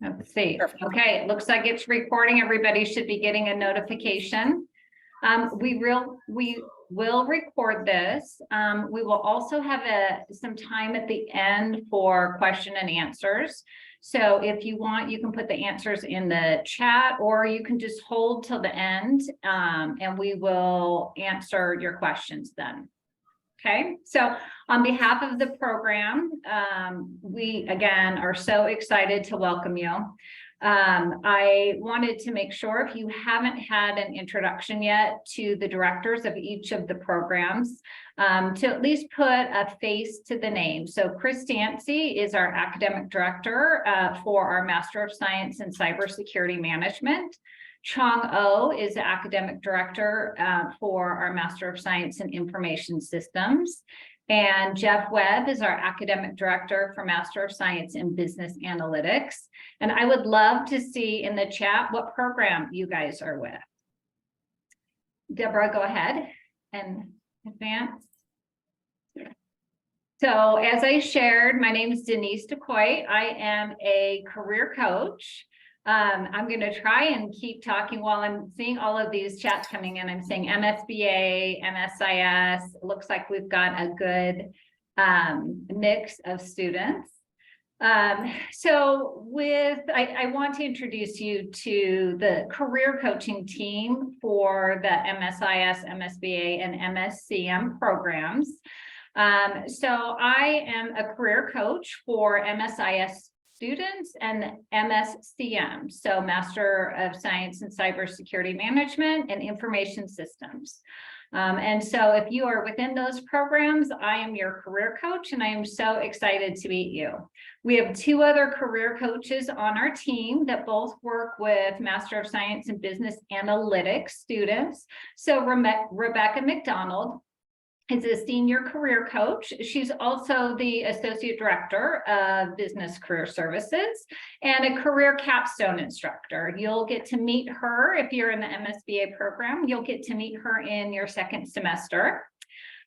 Let's see. Perfect. Okay, it looks like it's recording. Everybody should be getting a notification. We will record this. We will also have some time at the end for question and answers. So if you want, you can put the answers in the chat, or you can just hold till the end, and we will answer your questions then. Okay, so on behalf of the program, we again are so excited to welcome you. I wanted to make sure, if you haven't had an introduction yet to the directors of each of the programs, to at least put a face to the name. So Chris Dancy is our academic director for our Master of Science in Cybersecurity Management. Chong O is the academic director for our Master of Science in Information Systems. And Jeff Webb is our academic director for Master of Science in Business Analytics. And I would love to see in the chat what program you guys are with. Deborah, go ahead and advance. So as I shared, my name is Denise DeCoy. I am a career coach. I'm going to try and keep talking while I'm seeing all of these chats coming in. I'm saying MSBA, MSIS. It looks like we've got a good mix of students. So I want to introduce you to the career coaching team for the MSIS, MSBA, and MSCM programs. So I am a career coach for MSIS students and MSCM, so Master of Science in Cybersecurity Management and Information Systems. And so if you are within those programs, I am your career coach, and I am so excited to meet you. We have two other career coaches on our team that both work with Master of Science in Business Analytics students. So Rebecca McDonald is a senior career coach. She's also the associate director of business career services and a career capstone instructor. You'll get to meet her if you're in the MSBA program. You'll get to meet her in your second semester.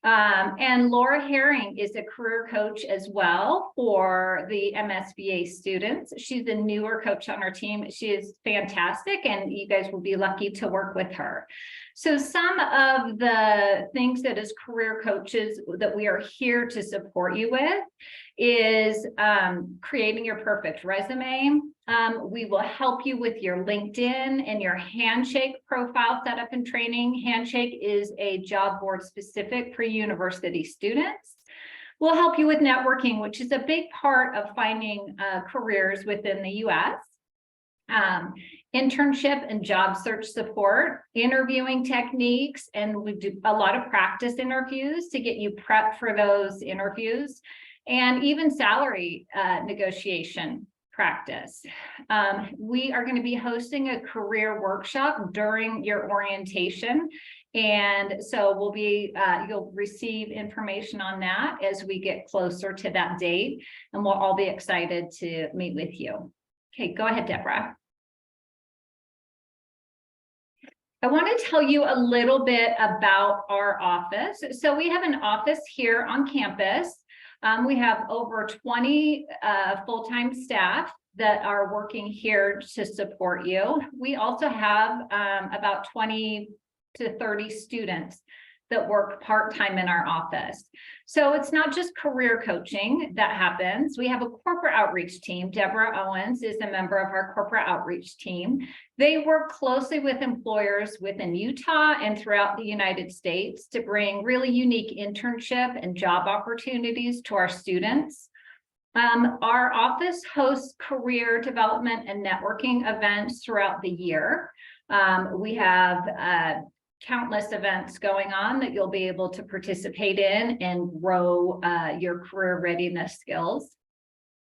And Laura Herring is a career coach as well for the MSBA students. She's a newer coach on our team. She is fantastic, and you guys will be lucky to work with her. So some of the things that as career coaches that we are here to support you with is creating your perfect resume. We will help you with your LinkedIn and your Handshake profile setup and training. Handshake is a job board specific for university students. We'll help you with networking, which is a big part of finding careers within the US. Internship and job search support, interviewing techniques, and we do a lot of practice interviews to get you prepped for those interviews, and even salary negotiation practice. We are going to be hosting a career workshop during your orientation. And so we'll be, you'll receive information on that as we get closer to that date, and we'll all be excited to meet with you. Okay, go ahead, Deborah. I want to tell you a little bit about our office. So we have an office here on campus. We have over 20 full-time staff that are working here to support you. We also have about 20 to 30 students that work part-time in our office. So it's not just career coaching that happens. We have a corporate outreach team. Deborah Owens is a member of our corporate outreach team. They work closely with employers within Utah and throughout the United States to bring really unique internship and job opportunities to our students. Our office hosts career development and networking events throughout the year. We have countless events going on that you'll be able to participate in and grow your career readiness skills.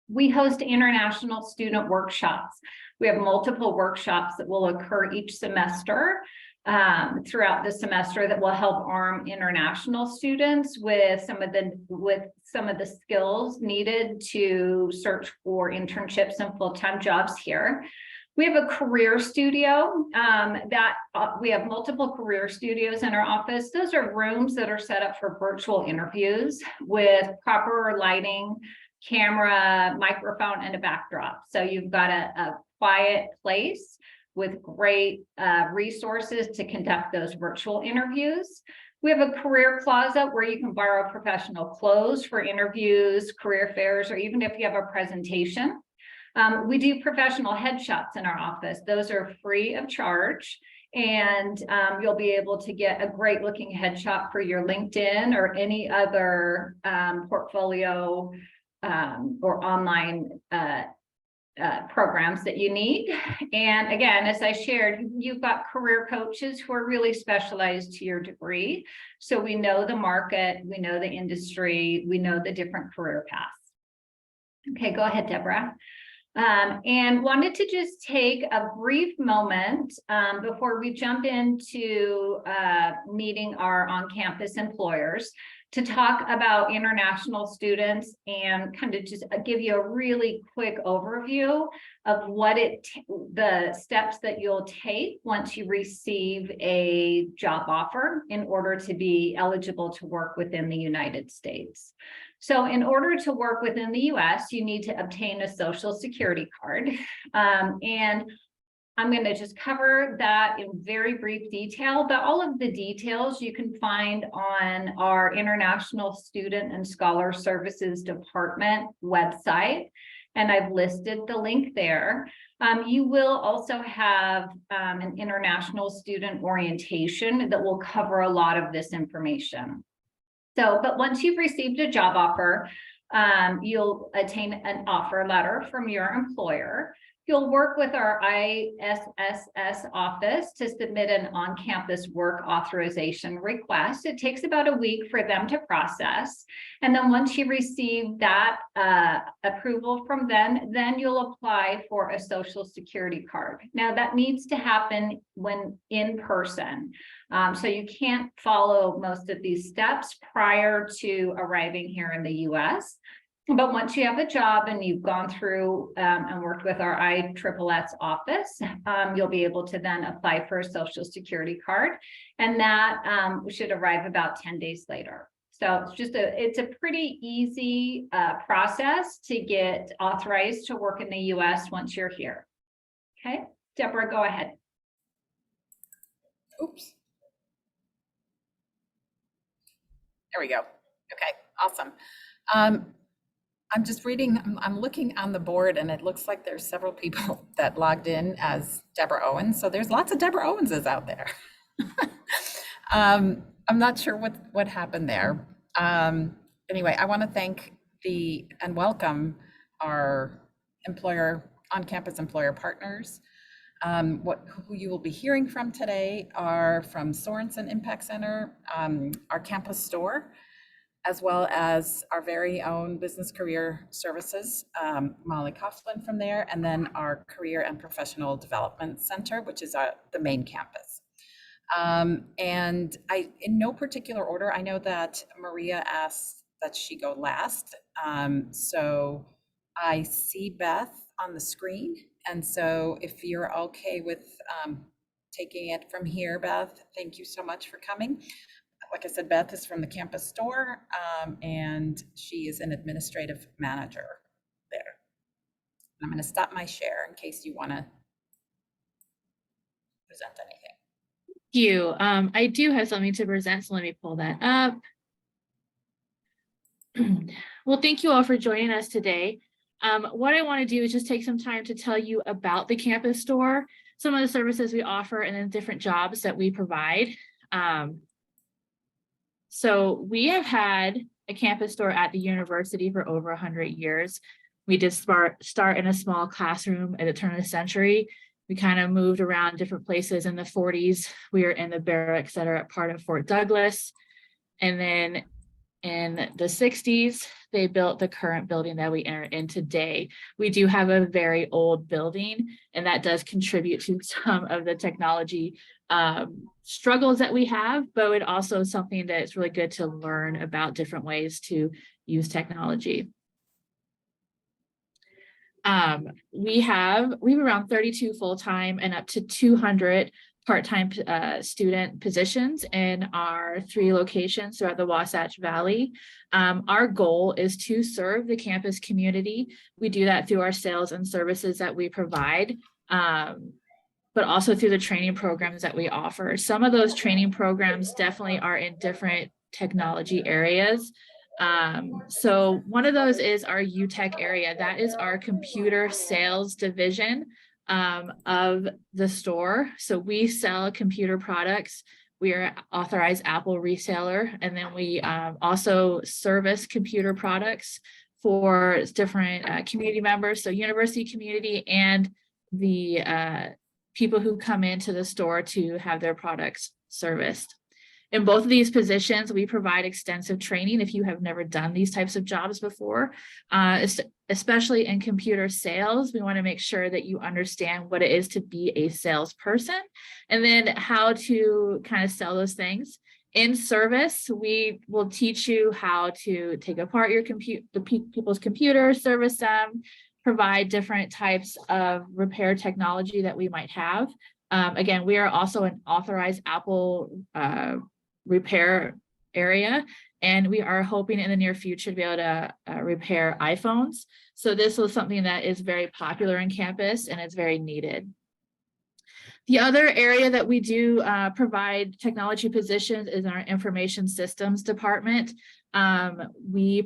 We host international student workshops. We have multiple workshops that will occur each semester throughout the semester that will help arm international students with some of the skills needed to search for internships and full-time jobs here. We have a career studio we have multiple career studios in our office. Those are rooms that are set up for virtual interviews with proper lighting, camera, microphone, and a backdrop. So you've got a quiet place with great resources to conduct those virtual interviews. We have a career closet where you can borrow professional clothes for interviews, career fairs, or even if you have a presentation. We do professional headshots in our office. Those are free of charge. And you'll be able to get a great looking headshot for your LinkedIn or any other portfolio or online programs that you need. And again, as I shared, you've got career coaches who are really specialized to your degree. So we know the market, we know the industry, we know the different career paths. Okay, go ahead, Deborah. And wanted to just take a brief moment before we jump into meeting our on-campus employers to talk about international students and kind of just give you a really quick overview of what the steps that you'll take once you receive a job offer in order to be eligible to work within the United States. So in order to work within the US, you need to obtain a Social Security card. And I'm going to just cover that in very brief detail, but all of the details you can find on our International Student and Scholar Services Department website. And I've listed the link there. You will also have an international student orientation that will cover a lot of this information. So, but once you've received a job offer, you'll attain an offer letter from your employer. You'll work with our ISSS office to submit an on-campus work authorization request. It takes about a week for them to process. And then once you receive that approval from them, then you'll apply for a Social Security card. Now that needs to happen when in person. So you can't follow most of these steps prior to arriving here in the US. But once you have a job and you've gone through and worked with our ISSS office, you'll be able to then apply for a Social Security card, and that should arrive about 10 days later. So it's a pretty easy process to get authorized to work in the US once you're here. Okay, Deborah, go ahead. Oops. There we go. Okay, awesome. I'm just reading, I'm looking on the board, and it looks like there's several people that logged in as Deborah Owens. So there's lots of Deborah Owenses out there. I'm not sure what happened there. Anyway, I want to thank and welcome our on-campus employer partners. Who you will be hearing from today are from Sorensen Impact Center, our campus store, as well as our very own Business Career Services, Molly Coughlin from there, and then our Career and Professional Development Center, which is the main campus. And in no particular order, I know that Maria asked that she go last. So I see Beth on the screen. And so if you're okay with taking it from here, Beth, thank you so much for coming. Like I said, Beth is from the campus store, and she is an administrative manager there. I'm going to stop my share in case you want to present anything. Thank you. I do have something to present, so let me pull that up. Well, thank you all for joining us today. What I want to do is just take some time to tell you about the campus store, some of the services we offer, and then different jobs that we provide. So we have had a campus store at the university for over 100 years. We did start in a small classroom at the turn of the century. We kind of moved around different places in the 40s. We were in the barracks that are part of Fort Douglas. And then in the 60s, they built the current building that we enter in today. We do have a very old building, and that does contribute to some of the technology struggles that we have, but it also is something that's really good to learn about different ways to use technology. We have around 32 full-time and up to 200 part-time student positions in our 3 locations throughout the Wasatch Valley. Our goal is to serve the campus community. We do that through our sales and services that we provide, but also through the training programs that we offer. Some of those training programs definitely are in different technology areas. So one of those is our UTech area. That is our computer sales division of the store. So we sell computer products. We are authorized Apple reseller, and then we also service computer products for different community members, so university community and the people who come into the store to have their products serviced. In both of these positions, we provide extensive training if you have never done these types of jobs before, especially in computer sales. We want to make sure that you understand what it is to be a salesperson and then how to kind of sell those things. In service, we will teach you how to take apart your people's computers, service them, provide different types of repair technology that we might have. Again, we are also an authorized Apple repair area, and we are hoping in the near future to be able to repair iPhones. So this was something that is very popular in campus and it's very needed. The other area that we do provide technology positions is our information systems department. We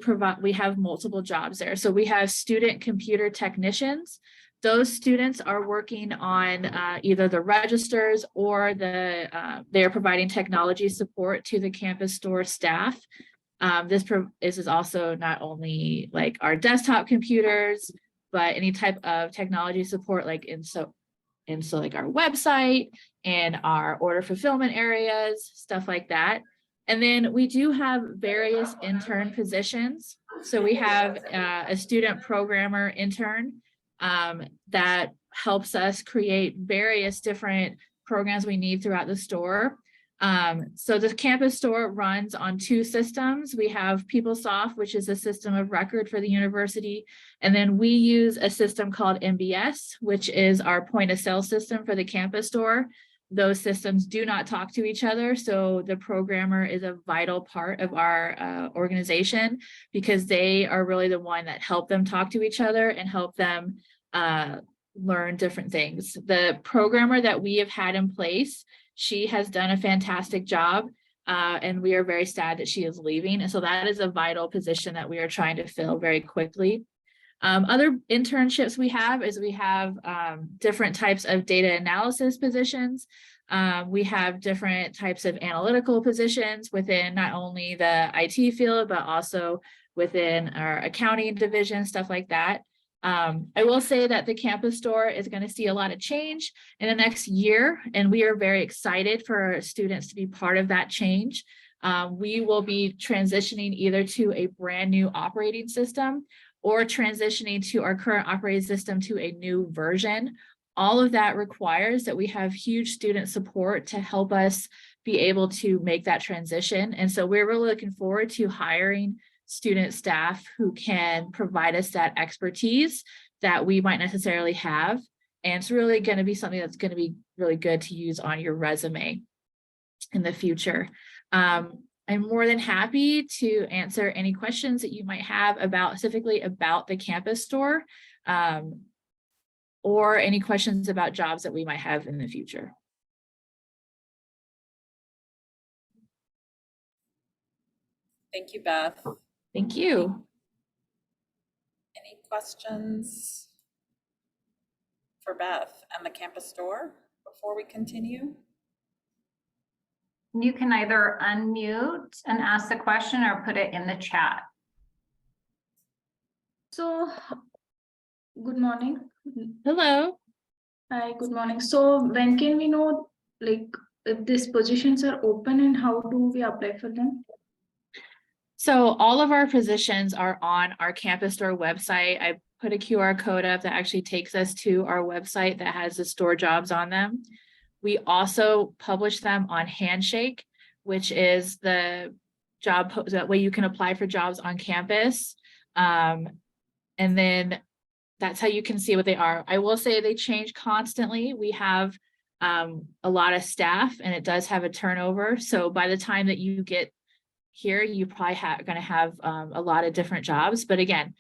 have multiple jobs there. So we have student computer technicians. Those students are working on either the registers or they're providing technology support to the campus store staff. This is also not only like our desktop computers, but any type of technology support like like our website and our order fulfillment areas, stuff like that. And then we do have various intern positions. So we have a student programmer intern that helps us create various different programs we need throughout the store. So the campus store runs on 2 systems. We have PeopleSoft, which is a system of record for the university. And then we use a system called MBS, which is our point of sale system for the campus store. Those systems do not talk to each other. So the programmer is a vital part of our organization because they are really the one that help them talk to each other and help them learn different things. The programmer that we have had in place, she has done a fantastic job, and we are very sad that she is leaving. And so that is a vital position that we are trying to fill very quickly. Other internships we have different types of data analysis positions. We have different types of analytical positions within not only the IT field, but also within our accounting division, stuff like that. I will say that the campus store is going to see a lot of change in the next year, and we are very excited for students to be part of that change. We will be transitioning either to a brand new operating system or transitioning to our current operating system to a new version. All of that requires that we have huge student support to help us be able to make that transition. And so we're really looking forward to hiring student staff who can provide us that expertise that we might necessarily have. And it's really going to be something that's going to be really good to use on your resume in the future. I'm more than happy to answer any questions that you might have specifically about the campus store, or any questions about jobs that we might have in the future. Thank you, Beth. Thank you. Any questions for Beth and the campus store before we continue? You can either unmute and ask the question or put it in the chat. So, good morning. Hello. Hi, good morning. So when can we know, like, if these positions are open and how do we apply for them? So all of our positions are on our campus store website. I put a QR code up that actually takes us to our website that has the store jobs on them. We also publish them on Handshake, which is the job that way you can apply for jobs on campus. And then that's how you can see what they are. I will say they change constantly. We have a lot of staff, and it does have a turnover. So by the time that you get here, you probably going to have a lot of different jobs. But again,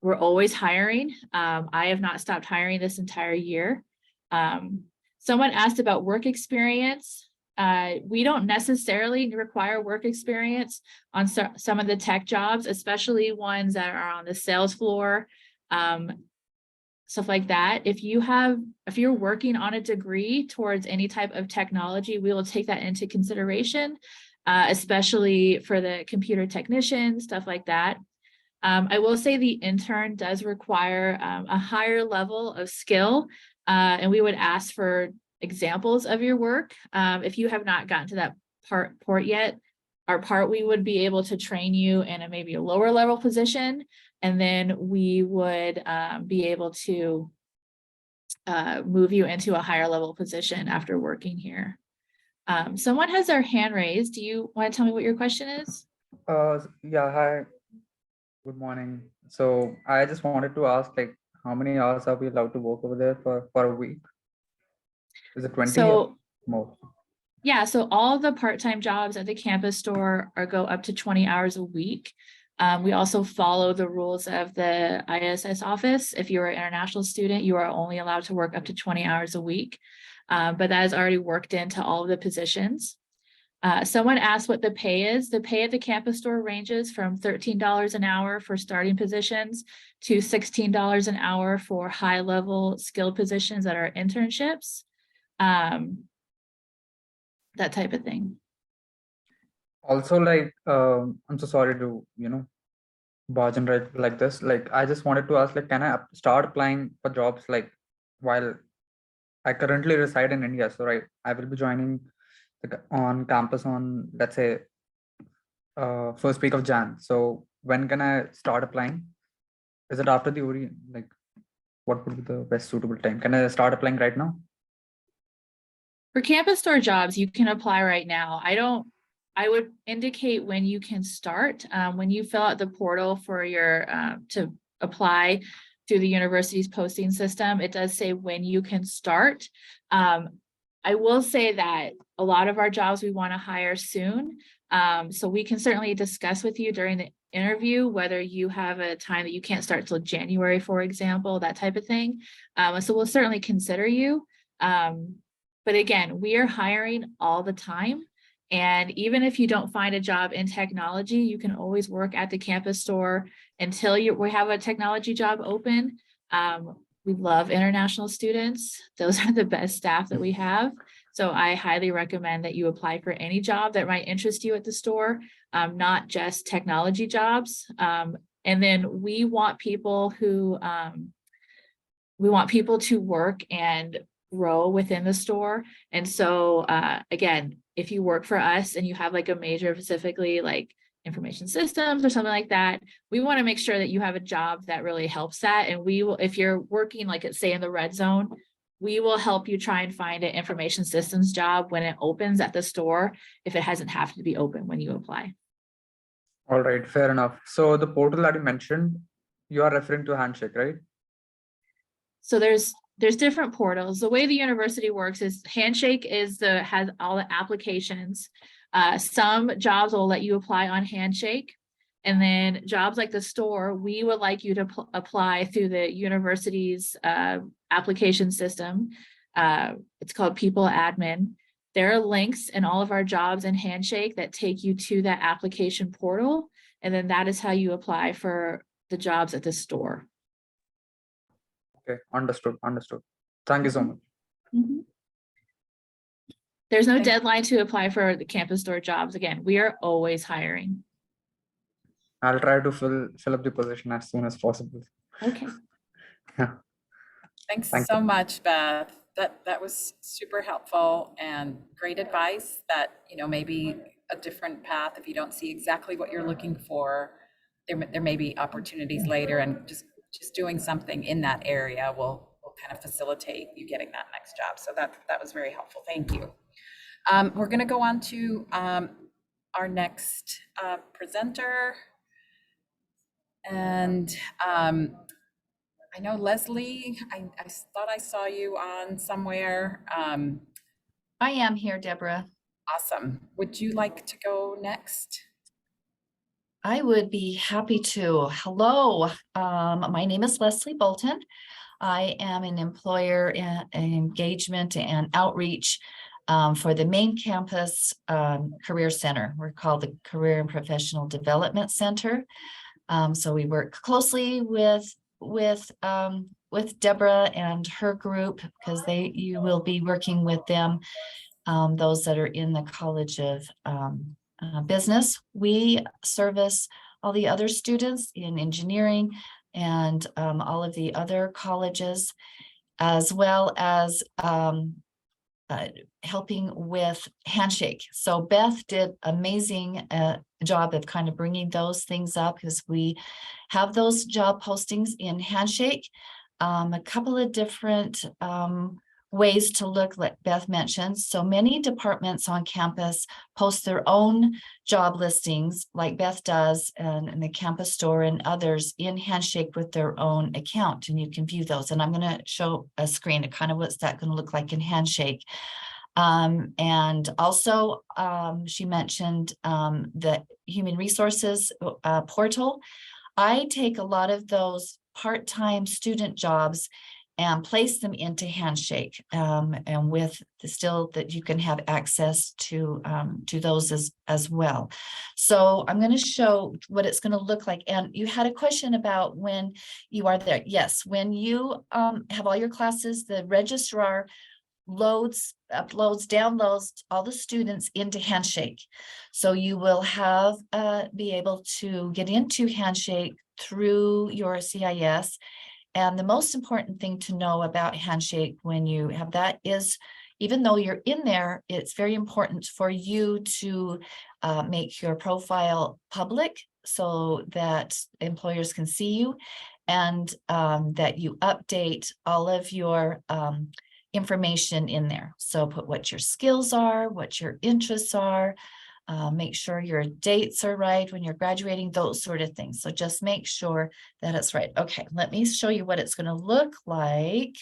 we're always hiring. I have not stopped hiring this entire year. Someone asked about work experience. We don't necessarily require work experience on some of the tech jobs, especially ones that are on the sales floor, stuff like that. If you're working on a degree towards any type of technology, we will take that into consideration, especially for the computer technician, stuff like that. I will say the intern does require a higher level of skill, and we would ask for examples of your work. If you have not gotten to that part yet, we would be able to train you in maybe a lower level position, and then we would be able to move you into a higher level position after working here. Someone has their hand raised. Do you want to tell me what your question is? Yeah, hi. Good morning. So I just wanted to ask, like, how many hours are we allowed to work over there for a week? Is it 20 or more? Yeah, so all the part-time jobs at the campus store go up to 20 hours a week. We also follow the rules of the ISS office. If you're an international student, you are only allowed to work up to 20 hours a week, but that is already worked into all of the positions. Someone asked what the pay is. The pay at the campus store ranges from $13 an hour for starting positions to $16 an hour for high-level skilled positions that are internships, that type of thing. Also, like, I'm so sorry to, barge in right like this. Like, I just wanted to ask, like, can I start applying for jobs, like, while I currently reside in India? So, right, I will be joining on campus on, let's say, first week of Jan. So when can I start applying? Is it after the ORI? Like, what would be the best suitable time? Can I start applying right now? For campus store jobs, you can apply right now. I would indicate when you can start. When you fill out the portal for your to apply through the university's posting system, it does say when you can start. I will say that a lot of our jobs we want to hire soon. So we can certainly discuss with you during the interview whether you have a time that you can't start till January, for example, that type of thing. So we'll certainly consider you. But again, we are hiring all the time. And even if you don't find a job in technology, you can always work at the campus store until we have a technology job open. We love international students. Those are the best staff that we have. So I highly recommend that you apply for any job that might interest you at the store, not just technology jobs. And then we want people to work and grow within the store. And so again, if you work for us and you have like a major specifically like information systems or something like that, we want to make sure that you have a job that really helps that. And we will, if you're working like say in the red zone, we will help you try and find an information systems job when it opens at the store, if it hasn't happened to be open when you apply. All right, fair enough. So the portal that you mentioned, you are referring to Handshake, right? So there's different portals. The way the university works is Handshake has all the applications. Some jobs will let you apply on Handshake. And then jobs like the store, we would like you to apply through the university's application system. It's called People Admin. There are links in all of our jobs in Handshake that take you to that application portal. And then that is how you apply for the jobs at the store. Okay, understood. Thank you so much. Mm-hmm. There's no deadline to apply for the campus store jobs. Again, we are always hiring. I'll try to fill up the position as soon as possible. Okay. Yeah. Thanks Thank so you. much, Beth. That was super helpful and great advice that, maybe a different path, if you don't see exactly what you're looking for, there may be opportunities later, and just doing something in that area will kind of facilitate you getting that next job. So that was very helpful. Thank you. We're going to go on to our next presenter. And I I know Leslie, I thought I saw you on somewhere. I am here, Deborah. Awesome. Would you like to go next? I would be happy to. Hello, my name is Leslie Bolton. I am an employer engagement and outreach for the main campus career center. We're called the Career and Professional Development Center. So we work closely with Deborah and her group because you will be working with them, those that are in the College of Business. We service all the other students in engineering and all of the other colleges, as well as helping with Handshake. So Beth did amazing job of kind of bringing those things up because we have those job postings in Handshake. A couple of different ways to look, like Beth mentioned. So many departments on campus post their own job listings like Beth does and the campus store and others in Handshake with their own account, and you can view those. And I'm going to show a screen of kind of what's that going to look like in Handshake. And also she mentioned the human resources portal. I take a lot of those part-time student jobs and place them into Handshake, and with still that you can have access to those as well. So I'm going to show what it's going to look like. And you had a question about when you are there. Yes, when you have all your classes, the registrar uploads, downloads all the students into Handshake. So you will have be able to get into Handshake through your CIS. And the most important thing to know about Handshake when you have that is, even though you're in there, it's very important for you to make your profile public so that employers can see you, and that you update all of your information in there. So put what your skills are, what your interests are, make sure your dates are right when you're graduating, those sort of things. So just make sure that it's right. Okay, let me show you what it's going to look like.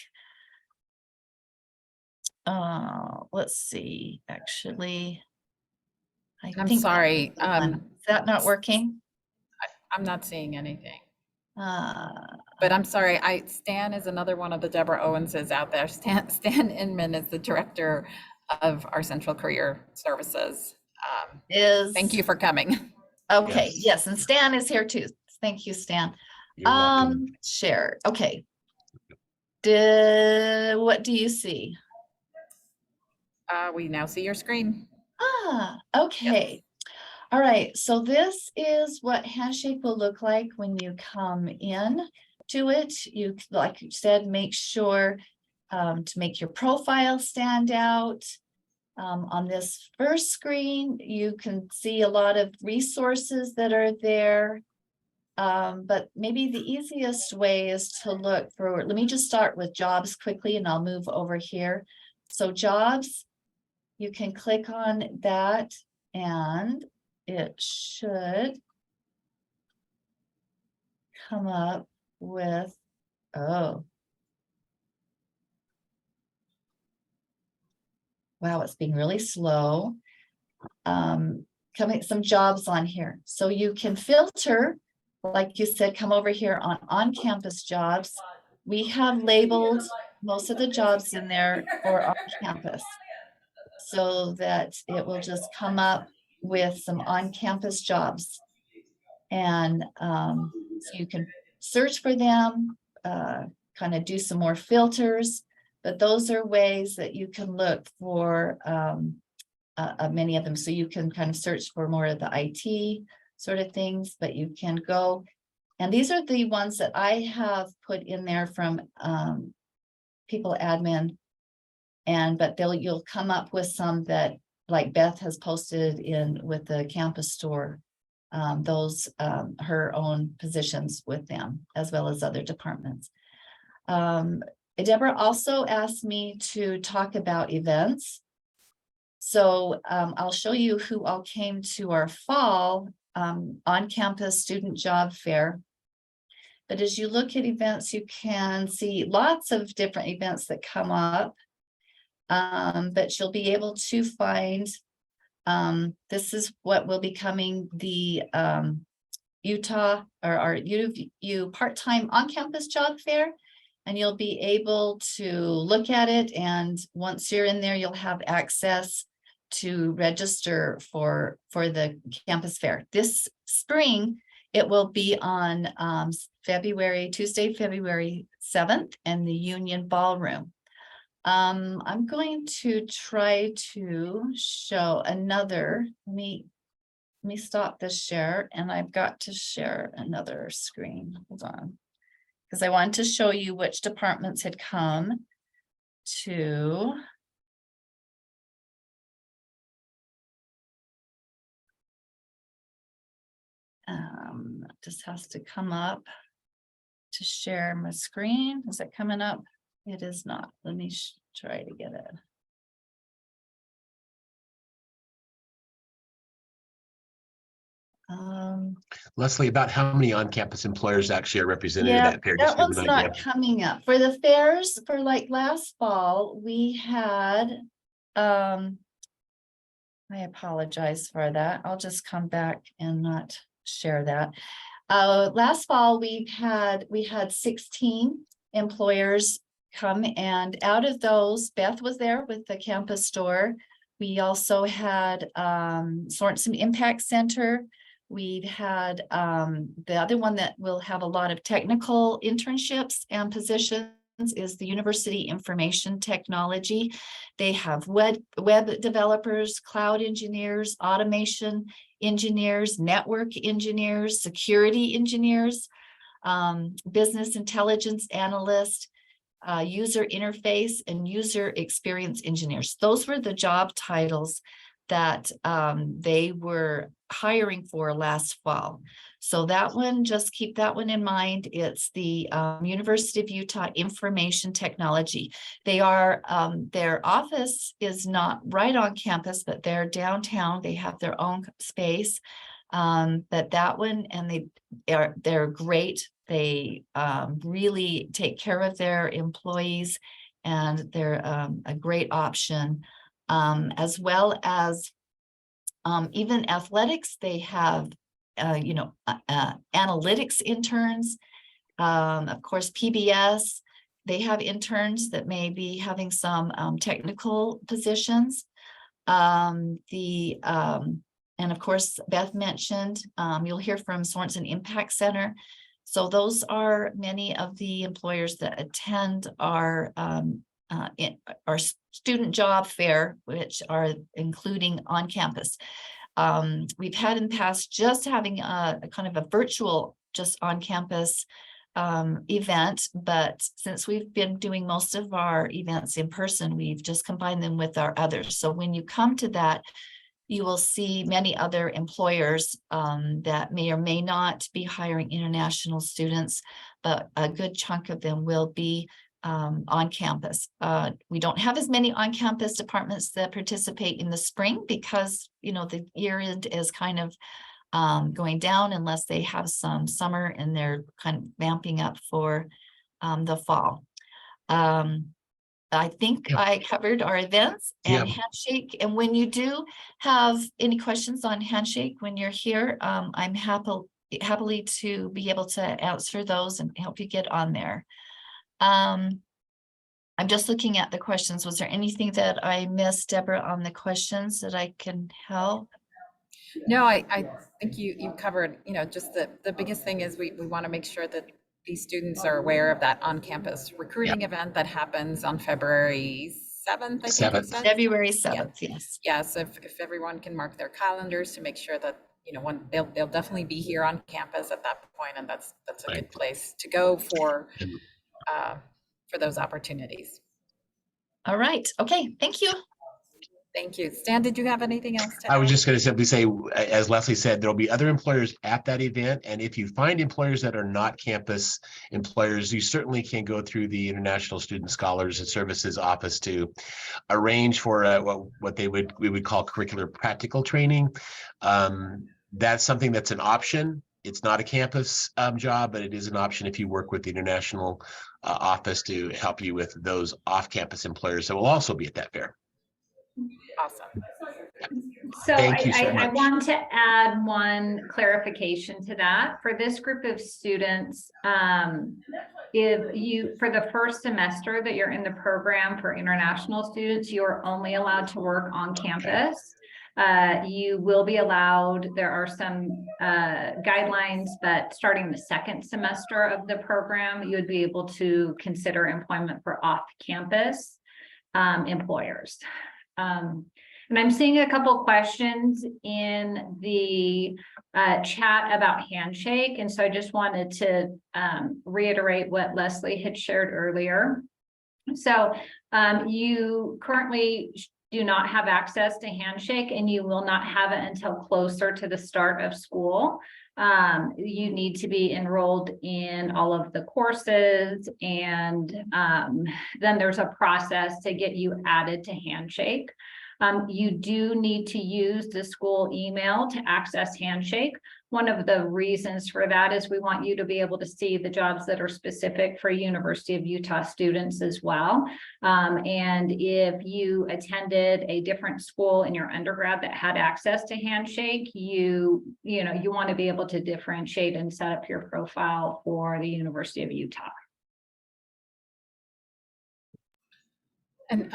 Let's see, actually, I'm sorry. Is that not working? I'm not seeing anything. Uh, But I'm sorry, Stan is another one of the Deborah Owenses out there. Stan Inman is the director of our Central Career Services. Thank you for coming. Okay, yes, and Stan is here too. Thank you, Stan. You're welcome. Share. Okay. What do you see? We now see your screen. Okay. All right, so this is what Handshake will look like when you come in to it. You, like you said, make sure to make your profile stand out. On this first screen, you can see a lot of resources that are there. But maybe the easiest way is to look for, let me just start with jobs quickly and I'll move over here. So jobs, you can click on that and it should come up with, oh. Wow, it's being really slow. Coming some jobs on here. So you can filter, like you said, come over here on-campus jobs. We have labeled most of the jobs in there for on-campus, so that it will just come up with some on-campus jobs. And so you can search for them, kind of do some more filters, but those are ways that you can look for many of them. So you can kind of search for more of the IT sort of things, but you can go, and these are the ones that I have put in there from people admin, but you'll come up with some that, like Beth has posted in with the campus store, those her own positions with them, as well as other departments. Deborah also asked me to talk about events. So I'll show you who all came to our fall on-campus student job fair. But as you look at events, you can see lots of different events that come up. But you'll be able to find, this is what will be coming, the Utah or our U part-time on-campus job fair. And you'll be able to look at it, and once you're in there, you'll have access to register for the campus fair. This spring, it will be on Tuesday, February 7th in the Union Ballroom. I'm going to try to show another, let me stop this share, and I've got to share another screen. Hold on. Because I wanted to show you which departments had come to. Just has to come up to share my screen. Is it coming up? It is not. Let me try to get it. Leslie, about how many on-campus employers actually are represented in Yeah, that fair? that one's not coming up. For the fairs, for like last fall, we had, I apologize for that. I'll just come back and not share that. Last fall, we had 16 employers come, and out of those, Beth was there with the campus store. We also had Sorensen Impact Center. We've had the other one that will have a lot of technical internships and positions is the University Information Technology. They have web developers, cloud engineers, automation engineers, network engineers, security engineers, business intelligence analyst, user interface, and user experience engineers. Those were the job titles that they were hiring for last fall. So that one, just keep that one in mind. It's the University of Utah Information Technology. They are, their office is not right on campus, but they're downtown. They have their own space. But that one, and they're great. They really take care of their employees, and they're a great option. As well as even athletics, they have analytics interns, of course PBS, they have interns that may be having some technical positions. And of course Beth mentioned, you'll hear from Sorensen Impact Center. So those are many of the employers that attend our student job fair, which are including on campus. We've had in the past just having a kind of a virtual, just on campus event, but since we've been doing most of our events in person, we've just combined them with our others. So when you come to that, you will see many other employers that may or may not be hiring international students, but a good chunk of them will be on campus. We don't have as many on-campus departments that participate in the spring because, the year end is kind of going down unless they have some summer and they're kind of vamping up for the fall. I think I covered our events and Handshake. And when you do have any questions on Handshake when you're here, I'm happily to be able to answer those and help you get on there. I'm just looking at the questions. Was there anything that I missed, Deborah, on the questions that I can help? No, I think you covered, just the biggest thing is we want to make sure that these students are aware of that on-campus recruiting event that happens on February 7th, I think you said? February 7th, yes. Yes, if everyone can mark their calendars to make sure that, they'll definitely be here on campus at that point, and that's a good place to go for those opportunities. All right. Okay. Thank you. Thank you. Stan, did you have anything else to add? I was just going to simply say, as Leslie said, there'll be other employers at that event. And if you find employers that are not campus employers, you certainly can go through the International Student Scholars and Services Office to arrange for what we would call curricular practical training. That's something that's an option. It's not a campus job, but it is an option if you work with the international office to help you with those off-campus employers that will also be at that fair. Awesome. So Thank you so I much. want to add one clarification to that. For this group of students, if you, for the first semester that you're in the program for international students, you're only allowed to work on campus. You will be allowed, there are some guidelines that starting the second semester of the program, you would be able to consider employment for off-campus employers. And I'm seeing a couple questions in the chat about Handshake. And so I just wanted to reiterate what Leslie had shared earlier. So you currently do not have access to Handshake, and you will not have it until closer to the start of school. You need to be enrolled in all of the courses, and then there's a process to get you added to Handshake. You do need to use the school email to access Handshake. One of the reasons for that is we want you to be able to see the jobs that are specific for University of Utah students as well. And if you attended a different school in your undergrad that had access to Handshake, you want to be able to differentiate and set up your profile for the University of Utah. And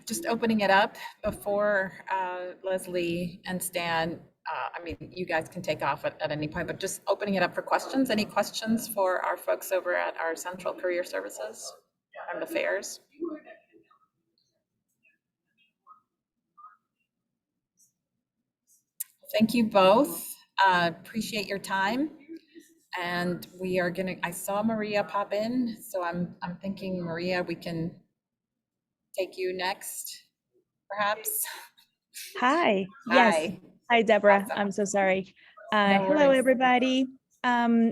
just opening it up before Leslie and Stan, I mean, you guys can take off at any point, but just opening it up for questions. Any questions for our folks over at our Central Career Services and the fairs? Thank you both. Appreciate your time. And we are gonna, I saw Maria pop in, so I'm thinking, Maria, we can take you next, perhaps. Hi. Yes. Hi. Hi, Deborah. Awesome. I'm so sorry. No Hello, worries. everybody.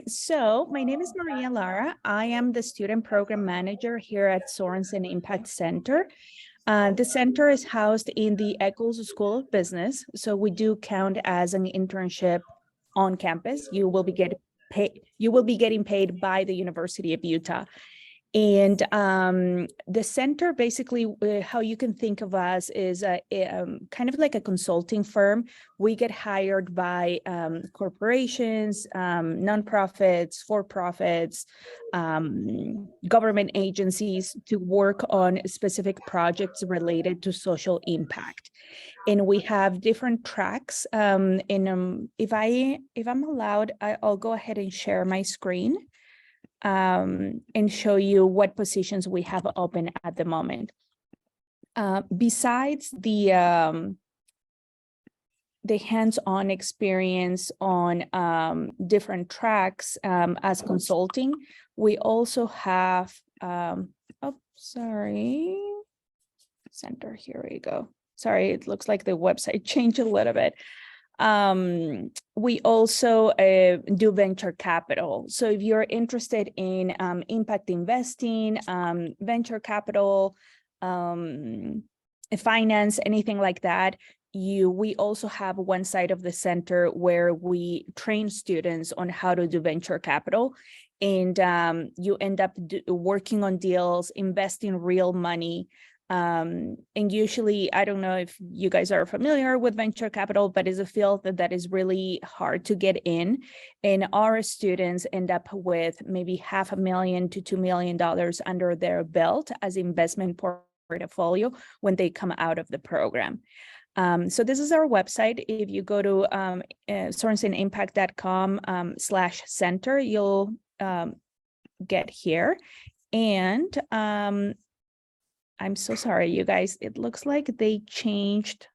So my name is Maria Lara. I am the student program manager here at Sorensen Impact Center. The center is housed in the Eccles School of Business. So we do count as an internship on campus. You will be getting paid by the University of Utah. And the center, basically, how you can think of us is kind of like a consulting firm. We get hired by corporations, nonprofits, for-profits, government agencies to work on specific projects related to social impact. And we have different tracks. If I'm allowed, I'll go ahead and share my screen. And show you what positions we have open at the moment. Besides the hands-on experience on different tracks as consulting, we also have, center, here we go. Sorry, it looks like the website changed a little bit. We also do venture capital. So if you're interested in impact investing, venture capital, finance, anything like that, we also have one side of the center where we train students on how to do venture capital. And you end up working on deals, investing real money. And usually, I don't know if you guys are familiar with venture capital, but it's a field that is really hard to get in. And our students end up with maybe $500,000 to $2 million under their belt as investment portfolio when they come out of the program. So this is our website. If you go to sorensenimpact.com/center, you'll get here. And I'm so sorry, you guys. It looks like they changed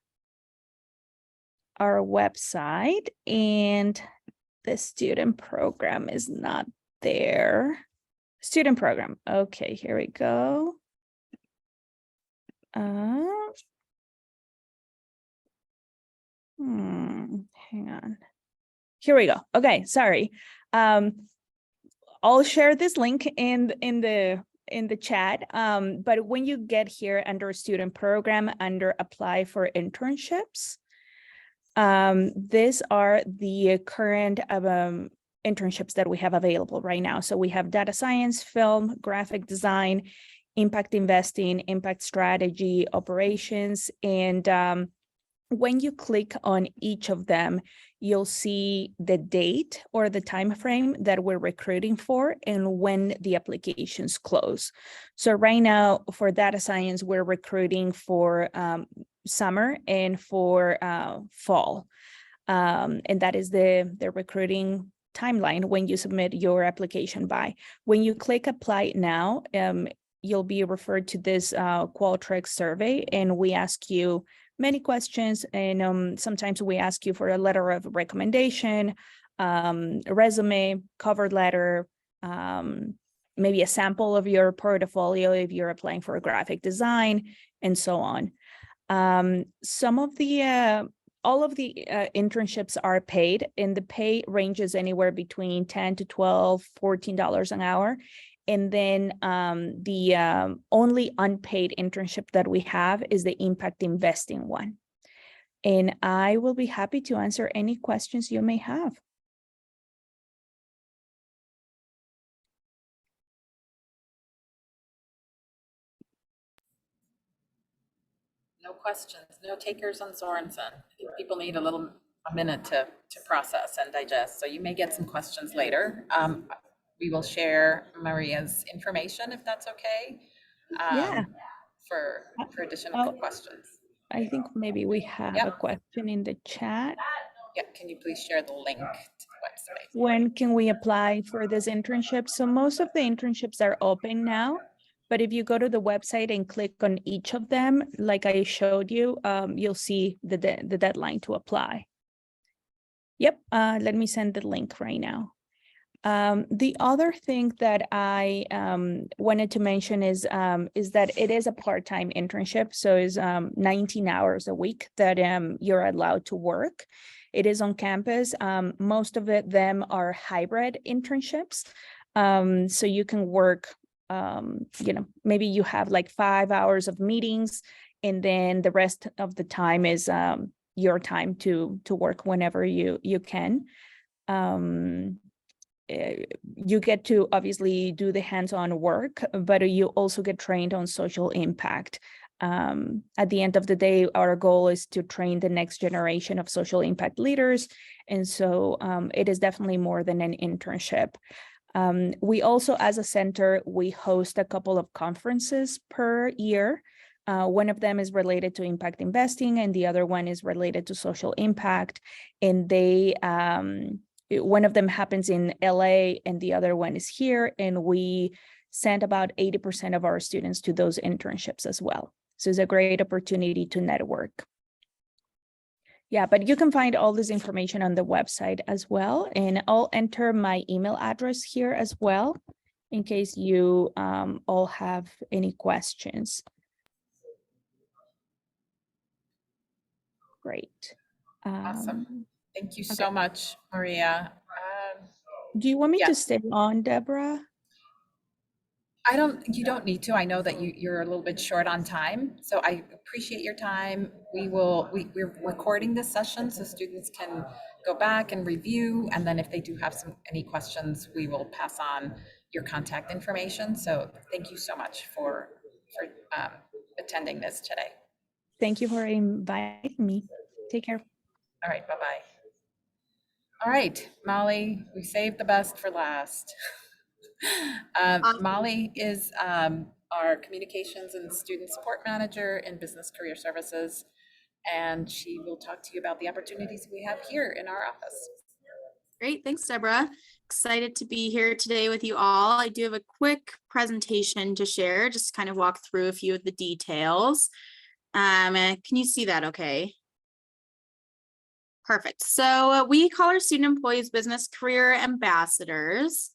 our website and the student program is not there. Student program. Okay, here we go. Hang on. Here we go. Okay, sorry. I'll share this link in the chat, but when you get here under student program, under apply for internships, these are the current internships that we have available right now. So we have data science, film, graphic design, impact investing, impact strategy, operations. And when you click on each of them, you'll see the date or the time frame that we're recruiting for and when the applications close. So right now for data science, we're recruiting for summer and for fall. And that is the recruiting timeline when you submit your application by. When you click apply now, you'll be referred to this Qualtrics survey, and we ask you many questions, and sometimes we ask you for a letter of recommendation, a resume, cover letter, maybe a sample of your portfolio if you're applying for a graphic design, and so on. All of the internships are paid, and the pay ranges anywhere between $10 to $12, $14 an hour. And then the only unpaid internship that we have is the impact investing one. And I will be happy to answer any questions you may have. No questions, no takers on Sorensen. I think people need a minute to process and digest. So you may get some questions later. We will share Maria's information if that's okay. Yeah. For additional questions. I think maybe we have a question in the chat. Yeah, can you please share the link to the website? When can we apply for this internship? So most of the internships are open now, but if you go to the website and click on each of them, like I showed you, you'll see the deadline to apply. Yep, let me send the link right now. The other thing that I wanted to mention is that it is a part-time internship. So it's 19 hours a week that you're allowed to work. It is on campus. Most of them are hybrid internships. So you can work, maybe you have like 5 hours of meetings, and then the rest of the time is your time to work whenever you can. You get to obviously do the hands-on work, but you also get trained on social impact. At the end of the day, our goal is to train the next generation of social impact leaders. And so it is definitely more than an internship. We also, as a center, we host a couple of conferences per year. One of them is related to impact investing, and the other one is related to social impact. And one of them happens in LA and the other one is here. And we send about 80% of our students to those internships as well. So it's a great opportunity to network. Yeah, but you can find all this information on the website as well. And I'll enter my email address here as well, in case you all have any questions. Great. Awesome. Thank you so much, Maria. Do you want me to stay on, Deborah? You don't need to. I know that you're a little bit short on time, so I appreciate your time. We're recording this session so students can go back and review, and then if they do have any questions, we will pass on your contact information. So thank you so much for attending this today. Thank you for inviting me. Take care. All right, bye-bye. All right, Molly, we saved the best for last. Molly is our Communications and Student Support Manager in Business Career Services, and she will talk to you about the opportunities we have here in our office. Great, thanks, Deborah. Excited to be here today with you all. I do have a quick presentation to share, just kind of walk through a few of the details. Can you see that okay? Perfect. So we call our student employees business career ambassadors.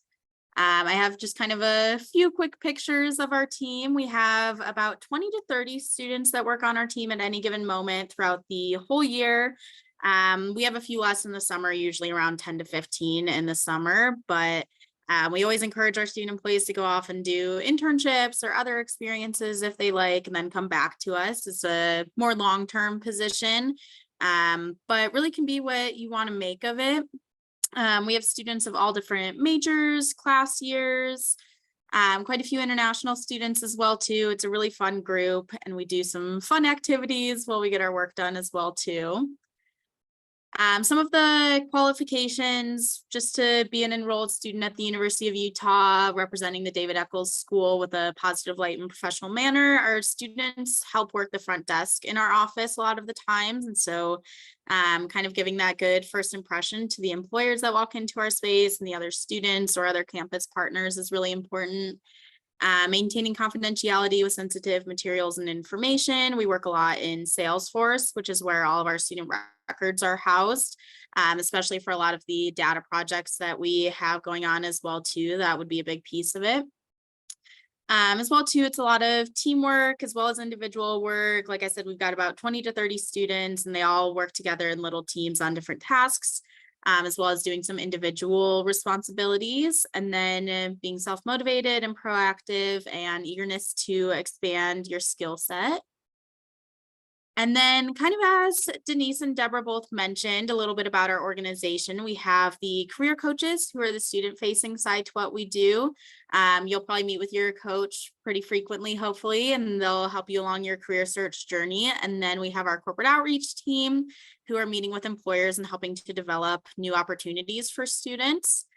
I have just kind of a few quick pictures of our team. We have about 20 to 30 students that work on our team at any given moment throughout the whole year. We have a few less in the summer, usually around 10 to 15 in the summer, but we always encourage our student employees to go off and do internships or other experiences if they like, and then come back to us. It's a more long-term position, but really can be what you want to make of it. We have students of all different majors, class years, quite a few international students as well too. It's a really fun group, and we do some fun activities while we get our work done as well too. Some of the qualifications, just to be an enrolled student at the University of Utah, representing the David Eccles School with a positive light and professional manner. Our students help work the front desk in our office a lot of the times. And so kind of giving that good first impression to the employers that walk into our space and the other students or other campus partners is really important. Maintaining confidentiality with sensitive materials and information. We work a lot in Salesforce, which is where all of our student records are housed, especially for a lot of the data projects that we have going on as well too. That would be a big piece of it. As well too, it's a lot of teamwork as well as individual work. Like I said, we've got about 20 to 30 students, and they all work together in little teams on different tasks. As well as doing some individual responsibilities, and then being self-motivated and proactive and eagerness to expand your skill set. And then kind of as Denise and Deborah both mentioned a little bit about our organization, we have the career coaches who are the student facing side to what we do. You'll probably meet with your coach pretty frequently, hopefully, and they'll help you along your career search journey. And then we have our corporate outreach team who are meeting with employers and helping to develop new opportunities for students.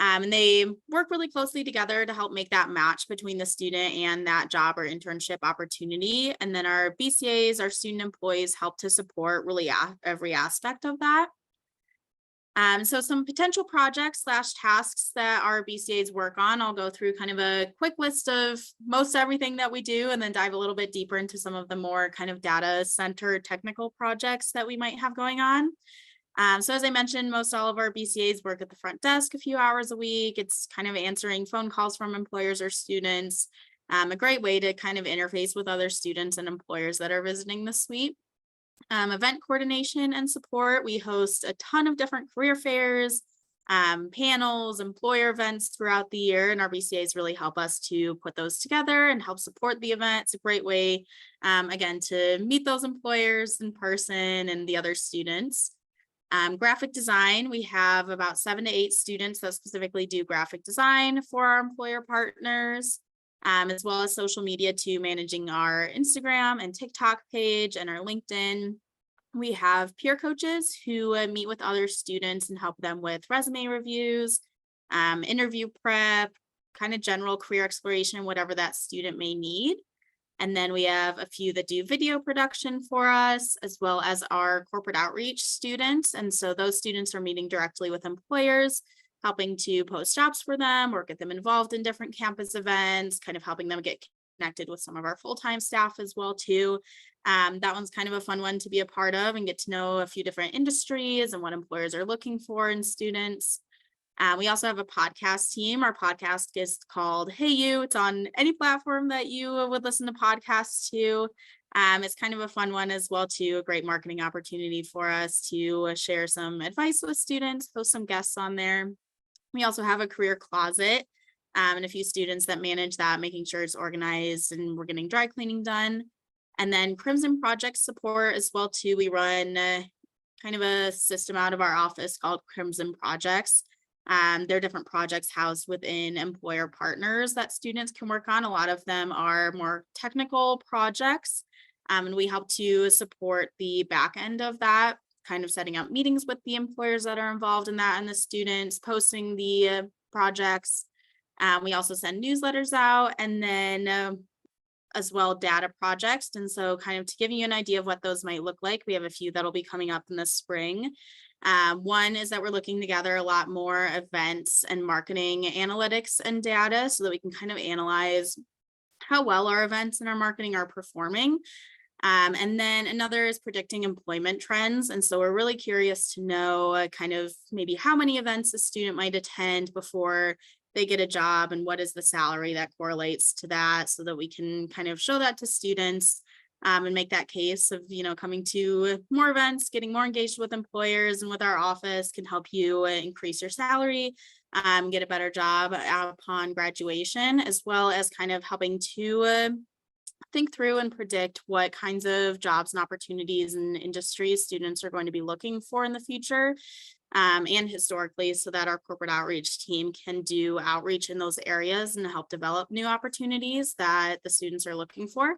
And they work really closely together to help make that match between the student and that job or internship opportunity. And then our BCAs, our student employees, help to support really every aspect of that. So some potential projects / tasks that our BCAs work on, I'll go through kind of a quick list of most everything that we do, and then dive a little bit deeper into some of the more kind of data center technical projects that we might have going on. So as I mentioned, most all of our BCAs work at the front desk a few hours a week. It's kind of answering phone calls from employers or students, a great way to kind of interface with other students and employers that are visiting the suite. Event coordination and support. We host a ton of different career fairs, panels, employer events throughout the year, and our BCAs really help us to put those together and help support the event. It's a great way, again, to meet those employers in person and the other students. Graphic design, we have about 7 to 8 students that specifically do graphic design for our employer partners, as well as social media too, managing our Instagram and TikTok page and our LinkedIn. We have peer coaches who meet with other students and help them with resume reviews, interview prep, kind of general career exploration, whatever that student may need. And then we have a few that do video production for us, as well as our corporate outreach students. And so those students are meeting directly with employers, helping to post jobs for them or get them involved in different campus events, kind of helping them get connected with some of our full-time staff as well too. That one's kind of a fun one to be a part of and get to know a few different industries and what employers are looking for in students. We also have a podcast team. Our podcast is called Hey You. It's on any platform that you would listen to podcasts to. It's kind of a fun one as well too, a great marketing opportunity for us to share some advice with students, host some guests on there. We also have a career closet and a few students that manage that, making sure it's organized and we're getting dry cleaning done. And then Crimson Project support as well too. We run kind of a system out of our office called Crimson Projects. There are different projects housed within employer partners that students can work on. A lot of them are more technical projects, and we help to support the back end of that, kind of setting up meetings with the employers that are involved in that and the students, posting the projects. We also send newsletters out, and then as well data projects. And so kind of to give you an idea of what those might look like, we have a few that'll be coming up in the spring. One is that we're looking to gather a lot more events and marketing analytics and data so that we can kind of analyze how well our events and our marketing are performing. And then another is predicting employment trends. And so we're really curious to know kind of maybe how many events a student might attend before they get a job and what is the salary that correlates to that, so that we can kind of show that to students. And make that case of, coming to more events, getting more engaged with employers and with our office can help you increase your salary, get a better job upon graduation, as well as kind of helping to think through and predict what kinds of jobs and opportunities and industries students are going to be looking for in the future. and historically, so that our corporate outreach team can do outreach in those areas and help develop new opportunities that the students are looking for.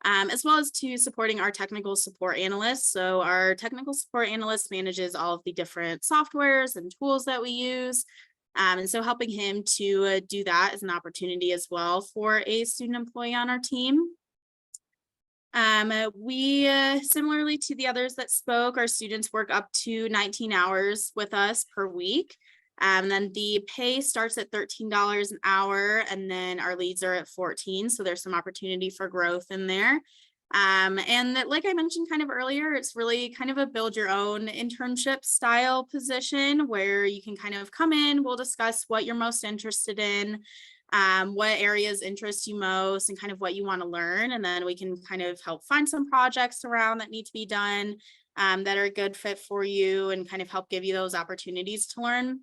As well as to supporting our technical support analyst. So our technical support analyst manages all of the different softwares and tools that we use. And so helping him to do that is an opportunity as well for a student employee on our team. We, similarly to the others that spoke, our students work up to 19 hours with us per week. And then the pay starts at $13 an hour, and then our leads are at 14. So there's some opportunity for growth in there. And that, like I mentioned kind of earlier, it's really kind of a build your own internship style position where you can kind of come in, we'll discuss what you're most interested in, what areas interest you most, and kind of what you want to learn. And then we can kind of help find some projects around that need to be done that are a good fit for you and kind of help give you those opportunities to learn.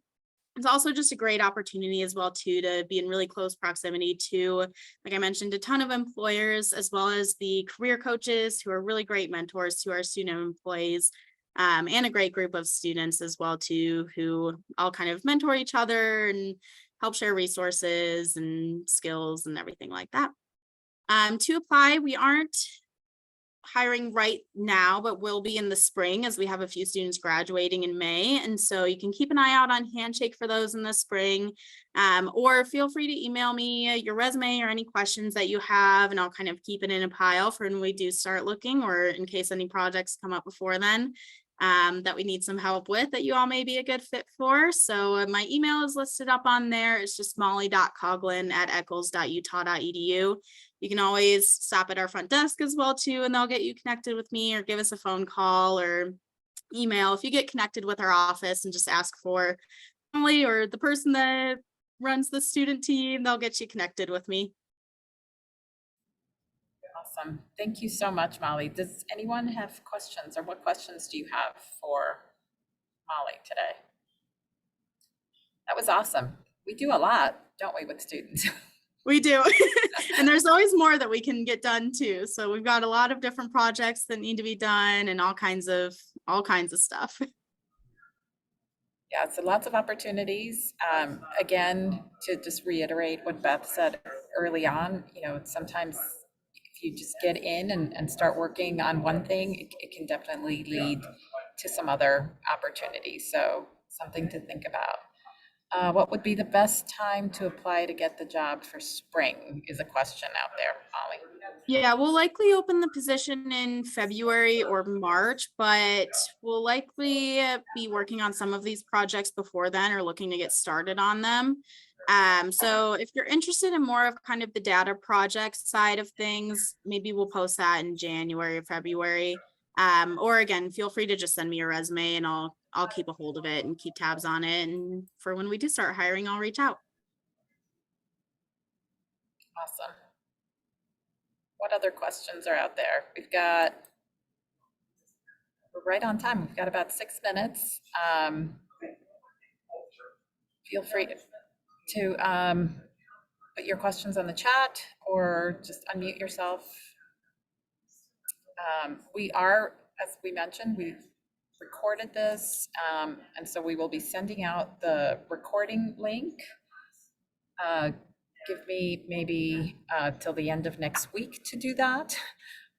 It's also just a great opportunity as well too to be in really close proximity to, like I mentioned, a ton of employers, as well as the career coaches who are really great mentors to our student employees, and a great group of students as well too, who all kind of mentor each other and help share resources and skills and everything like that. To apply, we aren't hiring right now, but will be in the spring as we have a few students graduating in May. And so you can keep an eye out on Handshake for those in the spring, or feel free to email me your resume or any questions that you have, and I'll kind of keep it in a pile for when we do start looking, or in case any projects come up before then that we need some help with that you all may be a good fit for. So my email is listed up on there. It's just molly.coughlin@eccles.utah.edu. You can always stop at our front desk as well too, and they'll get you connected with me, or give us a phone call or email. If you get connected with our office and just ask for Molly or the person that runs the student team, they'll get you connected with me. Awesome. Thank you so much, Molly. Does anyone have questions, or what questions do you have for Molly today? That was awesome. We do a lot, don't we, with students? We do. And there's always more that we can get done too. So we've got a lot of different projects that need to be done and all kinds of stuff. Yeah, so lots of opportunities. Again, to just reiterate what Beth said early on, sometimes if you just get in and start working on one thing, it can definitely lead to some other opportunities. So something to think about. What would be the best time to apply to get the job for spring is a question out there, Molly. Yeah, we'll likely open the position in February or March, but we'll likely be working on some of these projects before then, or looking to get started on them. So if you're interested in more of kind of the data project side of things, maybe we'll post that in January or February. Or again, feel free to just send me your resume and I'll keep a hold of it and keep tabs on it. And for when we do start hiring, I'll reach out. Awesome. What other questions are out there? We're right on time. We've got about 6 minutes. Feel free to put your questions on the chat or just unmute yourself. We are, as we mentioned, we've recorded this, and so we will be sending out the recording link. Give me maybe till the end of next week to do that,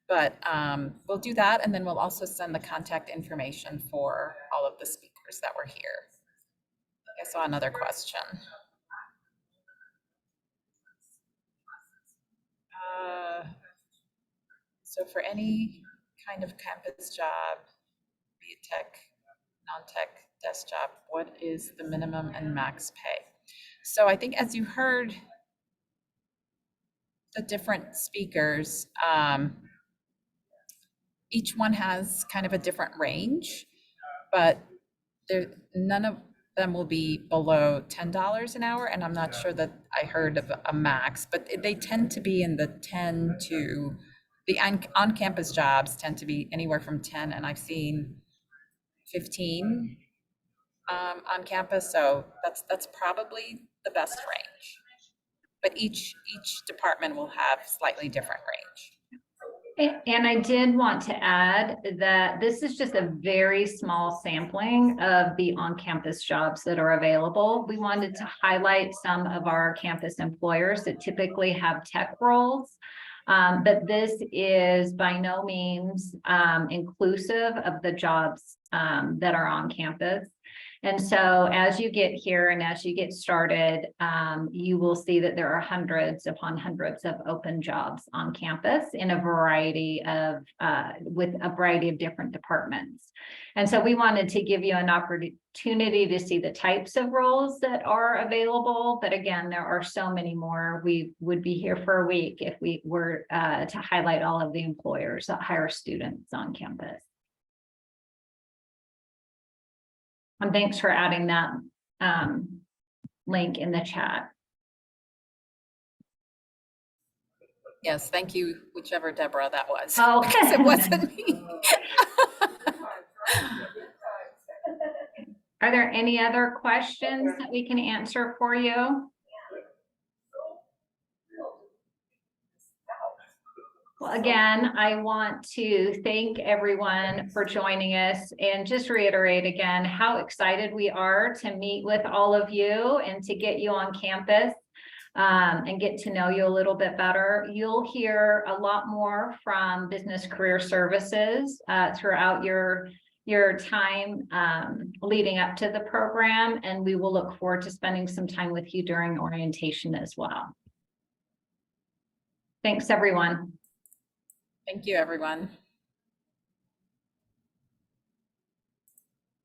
but we'll do that, and then we'll also send the contact information for all of the speakers that were here. I saw another question. So for any kind of campus job, be it tech, non-tech, desk job, what is the minimum and max pay? So I think as you heard the different speakers, each one has kind of a different range, but none of them will be below $10 an hour. And I'm not sure that I heard of a max, but they tend to be in the 10 to, the on-campus jobs tend to be anywhere from 10, and I've seen 15 on campus. So that's probably the best range. But each department will have slightly different range. And I did want to add that this is just a very small sampling of the on-campus jobs that are available. We wanted to highlight some of our campus employers that typically have tech roles. But this is by no means inclusive of the jobs that are on campus. And so as you get here and as you get started, you will see that there are hundreds upon hundreds of open jobs on campus in a variety of, with a variety of different departments. And so we wanted to give you an opportunity to see the types of roles that are available. But again, there are so many more. We would be here for a week if we were to highlight all of the employers that hire students on campus. And thanks for adding that link in the chat. Yes, thank you, whichever Deborah that was. Oh. Because it wasn't me. Are there any other questions that we can answer for you? Well, again, I want to thank everyone for joining us and just reiterate again how excited we are to meet with all of you and to get you on campus and get to know you a little bit better. You'll hear a lot more from Business Career Services throughout your time leading up to the program, and we will look forward to spending some time with you during orientation as well. Thanks, everyone. Thank you, everyone.